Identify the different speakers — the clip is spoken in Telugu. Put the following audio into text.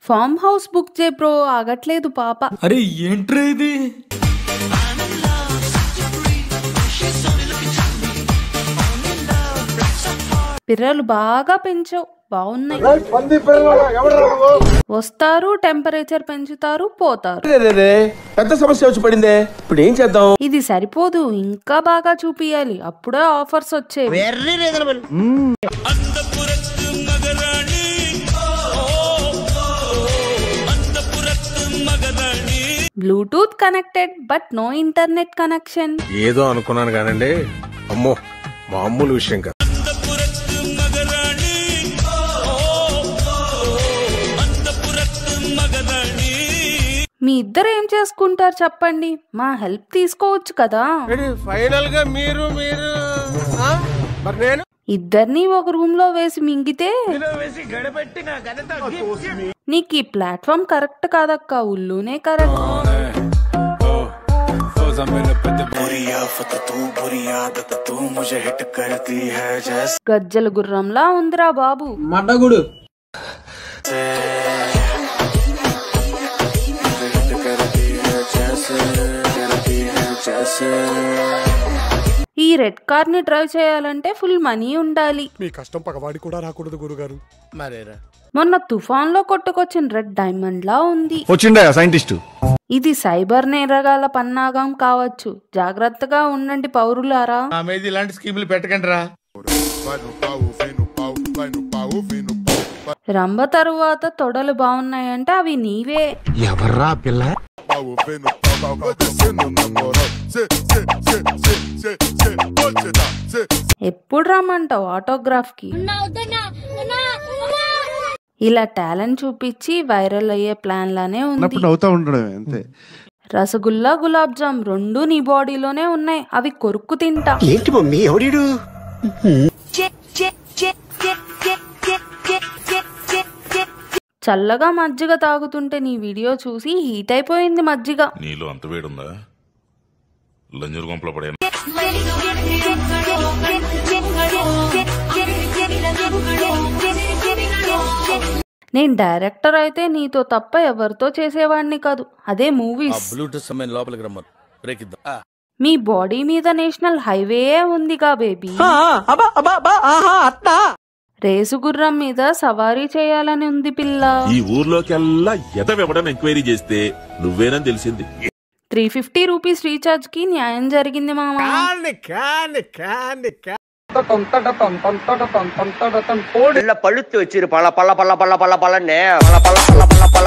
Speaker 1: ఫామ్ హౌస్ బుక్ చే బ్రో, ఆగట్లేదు పాప.
Speaker 2: అరే ఏంట్రా ఇది?
Speaker 1: పిర్రలు బాగా పెంచావు, బాగున్నాయి. వస్తారు, టెంపరేచర్ పెంచుతారు, పోతారు.
Speaker 3: పెద్ద సమస్య వచ్చి పడిందే, ఇప్పుడు ఏం చేద్దాం?
Speaker 1: ఇది సరిపోదు, ఇంకా బాగా చూపియాలి, అప్పుడే ఆఫర్స్ వచ్చేవి. Bluetooth connected but no internet connection.
Speaker 3: ఏదో అనుకున్నాను కానండి, అమ్మో మామూలు విషయం కాదు.
Speaker 1: మీ ఇద్దరు ఏం చేసుకుంటారు చెప్పండి, మా హెల్ప్ తీసుకోవచ్చు కదా.
Speaker 3: ఫైనల్ గా మీరు
Speaker 1: ఇద్దరిని ఒక రూమ్ లో వేసి మింగితే నీకు ఈ ప్లాట్ఫామ్ కరెక్ట్ కాదక్క, ఉల్లునే కరెక్ట్. గజ్జల గుర్రంలా ఉందిరా బాబు.
Speaker 2: మడ్డగుడు
Speaker 1: ఈ రెడ్ కార్ ని డ్రైవ్ చేయాలంటే ఫుల్ మనీ ఉండాలి.
Speaker 4: మీ కష్టం పగవాడి కూడా రాకూడదు గురుగారు.
Speaker 3: మరేరా
Speaker 1: మొన్న తుఫాన్ లో కొట్టుకొచ్చిన రెడ్ డైమండ్ లా ఉంది.
Speaker 4: వచ్చిండా సైంటిస్ట్?
Speaker 1: ఇది సైబర్ నేరగాల పన్నాగం కావచ్చు, జాగ్రత్తగా ఉండండి పౌరులారా.
Speaker 3: ఇలాంటి స్కీములు పెట్టకండి రా.
Speaker 1: రంభ తరువాత తొడలు బాగున్నాయంటే అవి నీవే.
Speaker 4: ఎవర్రా పిల్ల?
Speaker 1: ఎప్పుడు రమ్మంటావు ఆటోగ్రాఫ్ కి? ఇలా టాలెంట్ చూపించి వైరల్ అయ్యే ప్లాన్ లానే ఉంది. రసగుల్లా, గులాబ్ జామ్ రెండు నీ బాడీలోనే ఉన్నాయి, అవి కొరుక్కు తింటా.
Speaker 5: ఏంటి మమ్మీ ఎవడీడు?
Speaker 1: చల్లగా మజ్జిగ తాగుతుంటే నీ వీడియో చూసి హీట్ అయిపోయింది మజ్జిగ.
Speaker 6: నీలో అంత వేడుందా? లంజూరు గుంపలో పడే.
Speaker 1: నేను డైరెక్టర్ అయితే నీతో తప్ప ఎవరితో చేసేవాడిని కాదు, అదే మూవీస్. మీ బాడీ మీద నేషనల్ హైవే ఉందిగా బేబీ. రేసు గుర్రం మీద సవారీ చేయాలని ఉంది పిల్ల.
Speaker 6: ఈ ఊర్లోకెల్లా ఎదవెవడని ఎంక్వైరీ చేస్తే నువ్వేనని తెలిసింది.
Speaker 1: 350 రూపీస్ రీఛార్జ్ కి న్యాయం జరిగింది మామ.
Speaker 5: పళ్ళుత్తి వచ్చి పళ్ళ పళ్ళ పళ్ళ పళ్ళ పళ్ళ పళ్ళ పళ్ళ